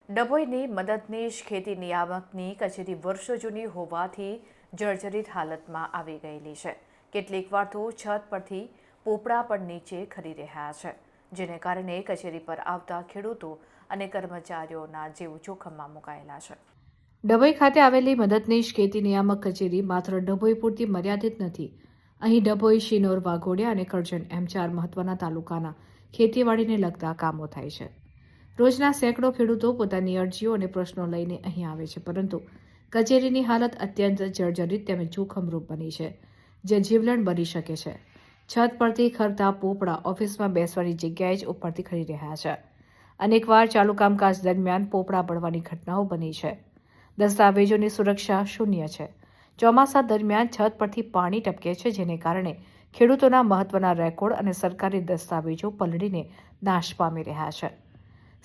ડભોઈની મદદનીશ ખેતી નિયામકની કચેરી વર્ષો જૂની હોવાથી જર્જરિત હાલતમાં આવી ગયેલી છે। કેટલીક વાર તો છત પરથી પોપડા પણ નીચે ખરી રહ્યા છે, જેને કારણે કચેરી પર આવતા ખેડૂતો અને કર્મચારીઓના જીવ જોખમમાં મુકાયેલા છે। ડભોઈ ખાતે આવેલી મદદનીશ ખેતી નિયામક કચેરી માત્ર ડભોઈ પૂરતી મર્યાદિત નથી। અહીં ડભોઈ, શિનોર, વાઘોડિયા અને કરજણ એમ 4 મહત્વના તાલુકાના ખેતીવાડીને લગતા કામો થાય છે। રોજના સેંકડો ખેડૂતો પોતાની અરજીઓ અને પ્રશ્નો લઈને અહીં આવે છે, પરંતુ કચેરીની હાલત અત્યંત જર્જરિત તેમજ જોખમરૂપ બની છે, જે જીવલેણ બની શકે છે। છત પરથી ખરતા પોપડા ઓફિસમાં બેસવાની જગ્યાએ જ ઉપરથી ખરી રહ્યા છે। અનેકવાર ચાલુ કામકાજ દરમિયાન પોપડા પડવાની ઘટનાઓ બની છે। દસ્તાવેજોની સુરક્ષા શૂન્ય છે। ચોમાસા દરમિયાન છત પરથી પાણી ટપકે છે, જેને કારણે ખેડૂતોના મહત્વના રેકોર્ડ અને સરકારી દસ્તાવેજો પલળીને નાશ પામી રહ્યા છે।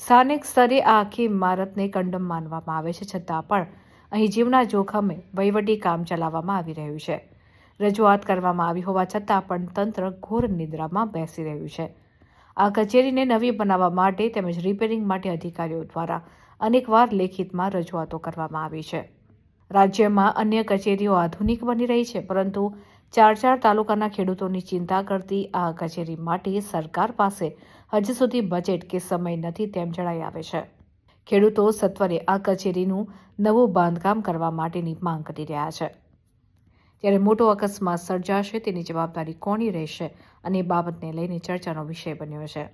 સ્થાનિક સ્તરે આ આખી ઇમારતને કંડમ માનવામાં આવે છે, છતાં પણ અહીં જીવના જોખમે વહીવટી કામ ચલાવવામાં આવી રહ્યું છે। રજૂઆત કરવામાં આવી હોવા છતાં પણ તંત્ર ઘોર નિદ્રામાં બેસી રહ્યું છે। આ કચેરીને નવી બનાવવા માટે તેમજ રિપેરિંગ માટે અધિકારીઓ દ્વારા અનેકવાર લેખિતમાં રજૂઆતો કરવામાં આવી છે। રાજ્યમાં અન્ય કચેરીઓ આધુનિક બની રહી છે, પરંતુ 4 તાલુકાના ખેડૂતોની ચિંતા કરતી આ કચેરી માટે સરકાર પાસે હજી સુધી બજેટ કે સમય નથી તેમ જણાઈ આવે છે। ખેડૂતો સત્વરે આ કચેરીનું નવું બાંધકામ કરવા માટેની માંગ કરી રહ્યા છે, ત્યારે મોટો અકસ્માત સર્જાશે તેની જવાબદારી કોની રહેશે અને એ બાબતને લઈને ચર્ચાનો વિષય બન્યો છે।